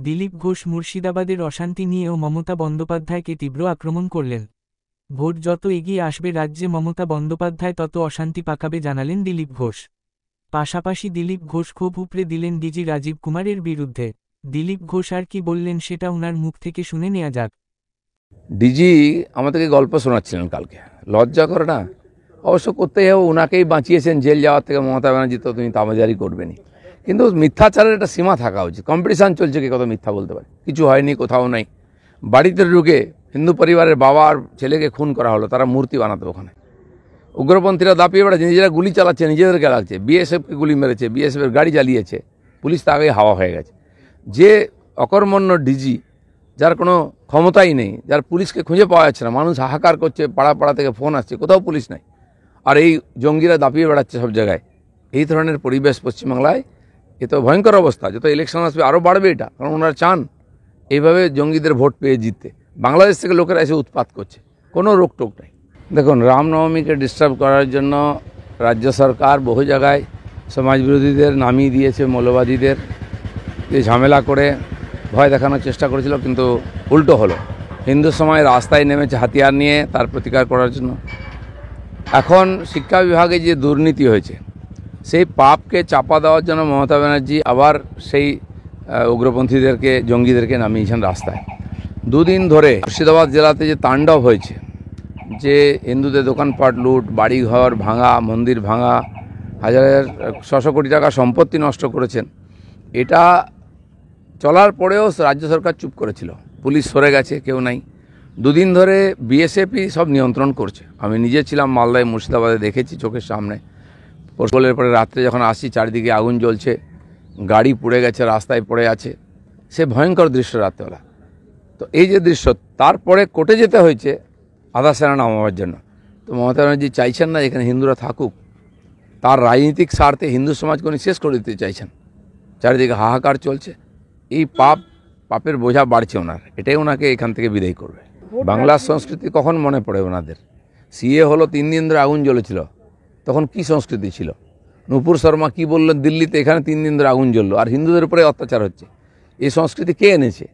দিলীপ ঘোষ মুর্শিদাবাদের অশান্তি নিয়েও মমতা বন্দ্যোপাধ্যায়কে তীব্র আক্রমণ করলেন। ভোট যত এগিয়ে আসবে রাজ্যে মমতা বন্দ্যোপাধ্যায় তত অশান্তি পাকাবে জানালেন দিলীপ ঘোষ। পাশাপাশি দিলীপ ঘোষ ক্ষোভ উপড়ে দিলেন ডিজি রাজীব কুমারের বিরুদ্ধে। দিলীপ ঘোষ আর কি বললেন সেটা ওনার মুখ থেকে শুনে নেওয়া যাক। ডিজি আমাদেরকে গল্প শোনাচ্ছিলেন কালকে, লজ্জা করে না? অবশ্য করতেই হবে, ওনাকেই বাঁচিয়েছেন জেল যাওয়ার থেকে মমতা ব্যানার্জি, তো তুমি তামাজারি করবেনি। কিন্তু মিথ্যাচারের একটা সীমা থাকা উচিত। কম্পিটিশান চলছে, কে কত মিথ্যা বলতে পারে। কিছু হয়নি, কোথাও নাই। বাড়িতে ঢুকে হিন্দু পরিবারের বাবা আর ছেলেকে খুন করা হলো, তারা মূর্তি বানাতো ওখানে। উগ্রপন্থীরা দাপিয়ে বেড়াচ্ছে, নিজেরা গুলি চালাচ্ছে, নিজেদেরকে লাগছে। বিএসএফকে গুলি মেরেছে, বিএসএফের গাড়ি চালিয়েছে, পুলিশ তো আগে হাওয়া হয়ে গেছে। যে অকর্মণ্য ডিজি, যার কোনো ক্ষমতাই নেই, যার পুলিশকে খুঁজে পাওয়া যাচ্ছে না, মানুষ হাহাকার করছে, পাড়া পাড়া থেকে ফোন আসছে, কোথাও পুলিশ নাই, আর এই জঙ্গিরা দাপিয়ে বেড়াচ্ছে সব জায়গায়। এই ধরনের পরিবেশ পশ্চিমবাংলায়, এ তো ভয়ঙ্কর অবস্থা। যত ইলেকশন আসবে আরও বাড়বে এটা, কারণ ওনারা চান এইভাবে জঙ্গিদের ভোট পেয়ে জিততে। বাংলাদেশ থেকে লোকেরা এসে উৎপাত করছে, কোনো রোকটোক নেই। দেখুন, রামনবমীকে ডিস্টার্ব করার জন্য রাজ্য সরকার বহু জায়গায় সমাজবিরোধীদের নামিয়ে দিয়েছে, মৌলবাদীদের ঝামেলা করে ভয় দেখানোর চেষ্টা করেছিল, কিন্তু উল্টো হলো। হিন্দু সমাজ রাস্তায় নেমেছে হাতিয়ার নিয়ে তার প্রতিকার করার জন্য। এখন শিক্ষা বিভাগে যে দুর্নীতি হয়েছে, সেই পাপকে চাপা দেওয়ার জন্য মমতা ব্যানার্জি আবার সেই উগ্রপন্থীদেরকে, জঙ্গিদেরকে নামিয়েছেন রাস্তায়। দুদিন ধরে মুর্শিদাবাদ জেলাতে যে তাণ্ডব হয়েছে, যে হিন্দুদের দোকানপাট লুট, বাড়িঘর ভাঙা, মন্দির ভাঙা, হাজার শত কোটি টাকা সম্পত্তি নষ্ট করেছেন, এটা চলার পরেও রাজ্য সরকার চুপ করেছিল। পুলিশ সরে গেছে, কেউ নাই। দুদিন ধরে বিএসএফই সব নিয়ন্ত্রণ করছে। আমি নিজে ছিলাম মালদায়, মুর্শিদাবাদে, দেখেছি চোখের সামনে। পোস্টলের পরে রাত্রে যখন আসি, চারিদিকে আগুন জ্বলছে, গাড়ি পুড়ে গেছে, রাস্তায় পড়ে আছে। সে ভয়ঙ্কর দৃশ্য রাত্রেবেলা। তো এই যে দৃশ্য, তারপরে কোর্টে যেতে হয়েছে আধা সেনা নামাবার জন্য। তো মমতা ব্যানার্জি চাইছেন না এখানে হিন্দুরা থাকুক। তার রাজনৈতিক স্বার্থে হিন্দু সমাজকে উনি শেষ করে দিতে চাইছেন। চারিদিকে হাহাকার চলছে। এই পাপের বোঝা বাড়ছে ওনার, এটাই ওনাকে এখান থেকে বিদায় করবে। বাংলার সংস্কৃতি কখন মনে পড়ে ওনাদের? সিএ হলো 3 দিন ধরে আগুন জ্বলেছিল, তখন কি সংস্কৃতি ছিল? নূপুর শর্মা কি বললেন দিল্লিতে, এখানে 3 দিন ধরে আগুন জ্বললো আর হিন্দুদের উপরে অত্যাচার হচ্ছে। এই সংস্কৃতি কে এনেছে?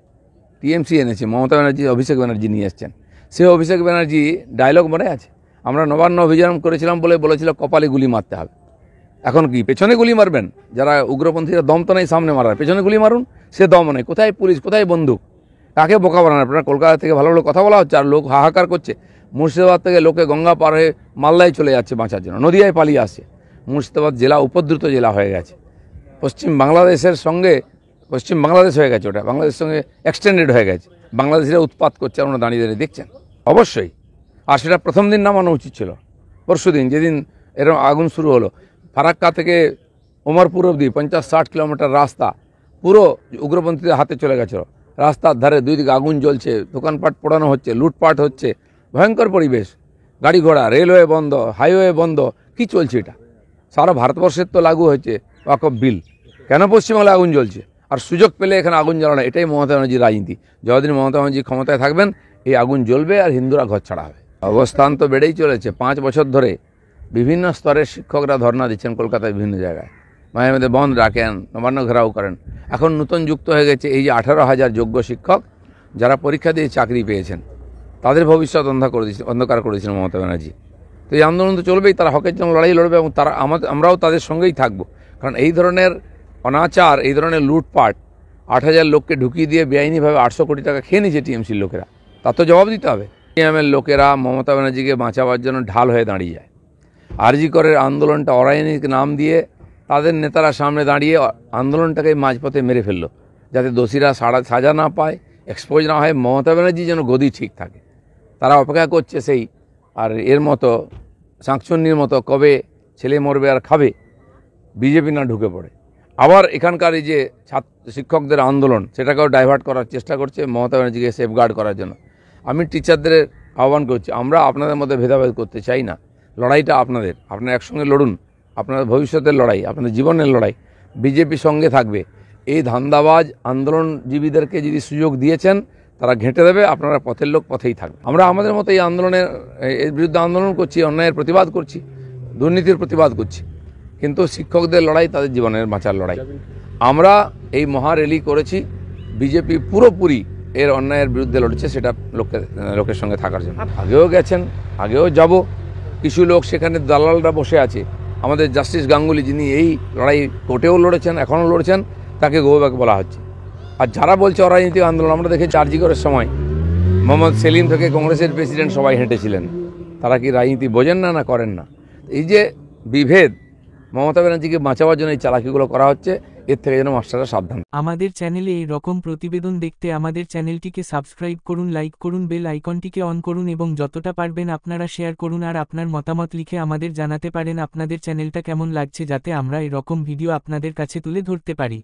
টিএমসি এনেছে। মমতা ব্যানার্জি, অভিষেক ব্যানার্জি নিয়ে এসছেন। সে অভিষেক ব্যানার্জি ডায়লগ মনে আছে? আমরা নবান্ন অভিযান করেছিলাম বলে বলেছিল কপালে গুলি মারতে হবে। এখন কি পেছনে গুলি মারবেন? যারা উগ্রপন্থীরা দম তো নেই সামনে মারার, পেছনে গুলি মারুন। সে দম নেই। কোথায় পুলিশ, কোথায় বন্দুক? কাকে বোকা বানান আপনারা? কলকাতা থেকে ভালো ভালো কথা বলা হচ্ছে আর লোক হাহাকার করছে। মুর্শিদাবাদ থেকে লোকে গঙ্গা পার হয়ে মালদায় চলে যাচ্ছে বাঁচার জন্য, নদিয়ায় পালিয়ে আসছে। মুর্শিদাবাদ জেলা উপদ্রুত জেলা হয়ে গেছে। পশ্চিম বাংলাদেশের সঙ্গে, পশ্চিম বাংলাদেশ হয়ে গেছে, ওটা বাংলাদেশের সঙ্গে এক্সটেন্ডেড হয়ে গেছে। বাংলাদেশিরা উৎপাত করছে, আমরা দাঁড়িয়ে দাঁড়িয়ে দেখছেন। অবশ্যই, আর সেটা প্রথম দিন নামানো উচিত ছিল। পরশু দিন যেদিন এরকম আগুন শুরু হলো, ফারাক্কা থেকে ওমরপুর অবধি 50-60 কিলোমিটার রাস্তা পুরো উগ্রপন্থীদের হাতে চলে গেছিলো। রাস্তার ধারে দুই দিকে আগুন জ্বলছে, দোকানপাট পোড়ানো হচ্ছে, লুটপাট হচ্ছে, ভয়ঙ্কর পরিবেশ। গাড়ি ঘোড়া, রেলওয়ে বন্ধ, হাইওয়ে বন্ধ। কি চলছে এটা? সারা ভারতবর্ষের তো লাগু হয়েছে ওয়াকফ বিল, কেন পশ্চিমবাংলায় আগুন জ্বলছে? আর সুযোগ পেলে এখানে আগুন জ্বালানো, এটাই মমতা ব্যানার্জির রাজনীতি। যতদিন মমতা ব্যানার্জি ক্ষমতায় থাকবেন, এই আগুন জ্বলবে আর হিন্দুরা ঘর ছাড়া হবে। অবস্থান তো বেড়েই চলেছে। 5 বছর ধরে বিভিন্ন স্তরের শিক্ষকরা ধর্ণা দিচ্ছেন কলকাতায় বিভিন্ন জায়গায়, মাঝে মধ্যে বন্ধ রাখেন, নবান্ন ঘেরাও করেন। এখন নতুন যুক্ত হয়ে গেছে এই যে 18,000 যোগ্য শিক্ষক যারা পরীক্ষা দিয়ে চাকরি পেয়েছেন, তাদের ভবিষ্যৎ অন্ধকার করে দিয়েছেন মমতা ব্যানার্জি। তো এই আন্দোলন তো চলবেই, তারা হকের জন্য লড়াই লড়বে এবং আমরাও তাদের সঙ্গেই থাকবো। কারণ এই ধরনের অনাচার, এই ধরনের লুটপাট, 8,000 লোককে ঢুকিয়ে দিয়ে বেআইনিভাবে 800 কোটি টাকা খেয়ে নিয়েছে টিএমসির লোকেরা, তার তো জবাব দিতে হবে। সিপিএমের লোকেরা মমতা ব্যানার্জিকে বাঁচাবার জন্য ঢাল হয়ে দাঁড়িয়ে যায়। আরজি করের আন্দোলনটা অরাজনৈতিক নাম দিয়ে তাদের নেতারা সামনে দাঁড়িয়ে আন্দোলনটাকে মাঝপথে মেরে ফেললো, যাতে দোষীরা সাজা না পায়, এক্সপোজ না হয়, মমতা ব্যানার্জি যেন গদি ঠিক থাকে। তারা অপেক্ষা করছে সেই, আর এর মতো শাঁকচুন্নির মতো কবে ছেলে মরবে আর খাবে, বিজেপি না ঢুকে পড়ে। আবার এখানকার এই যে শিক্ষকদের আন্দোলন, সেটাকেও ডাইভার্ট করার চেষ্টা করছে মমতা ব্যানার্জিকে সেফগার্ড করার জন্য। আমি টিচারদের আহ্বান করছি, আমরা আপনাদের মধ্যে ভেদাভেদ করতে চাই না। লড়াইটা আপনাদের, আপনারা একসঙ্গে লড়ুন। আপনাদের ভবিষ্যতের লড়াই, আপনাদের জীবনের লড়াই। বিজেপি সঙ্গে থাকবে। এই ধান্দাবাজ আন্দোলনজীবীদেরকে যদি সুযোগ দিয়েছেন, তারা ঘেঁটে দেবে। আপনারা পথের লোক পথেই থাকবে। আমরা আমাদের মতো এই আন্দোলনের বিরুদ্ধে আন্দোলন করছি, অন্যায়ের প্রতিবাদ করছি, দুর্নীতির প্রতিবাদ করছি। কিন্তু শিক্ষকদের লড়াই তাদের জীবনের বাঁচার লড়াই। আমরা এই মহা র্যালি করেছি বিজেপি পুরোপুরি এর অন্যায়ের বিরুদ্ধে লড়ছে, সেটা লোকের সঙ্গে থাকার জন্য। আগেও গেছেন, আগেও যাব। কিছু লোক সেখানে দালালরা বসে আছে। আমাদের জাস্টিস গাঙ্গুলি, যিনি এই লড়াই কোর্টেও লড়েছেন, এখনও লড়ছেন, তাকে গো ব্যাক বলা হচ্ছে। আর যারা বলছে অরাজনৈতিক আন্দোলন, আমরা দেখেছি আরজিকরের সময় মোহাম্মদ সেলিম থেকে কংগ্রেসের প্রেসিডেন্ট সবাই হেঁটেছিলেন। তারা কি রাজনীতি বোঝেন না, না করেন না? এই যে বিভেদ, মমতা ব্যানার্জিকে বাঁচাবার জন্য এই চালাকিগুলো করা হচ্ছে, এর থেকে যেন মাস্টাররা সাবধান। আমাদের চ্যানেলে এই রকম প্রতিবেদন দেখতে আমাদের চ্যানেলটিকে সাবস্ক্রাইব করুন, লাইক করুন, বেল আইকনটিকে অন করুন এবং যতটা পারবেন আপনারা শেয়ার করুন। আর আপনার মতামত লিখে আমাদের জানাতে পারেন আপনাদের চ্যানেলটা কেমন লাগছে, যাতে আমরা এরকম ভিডিও আপনাদের কাছে তুলে ধরতে পারি।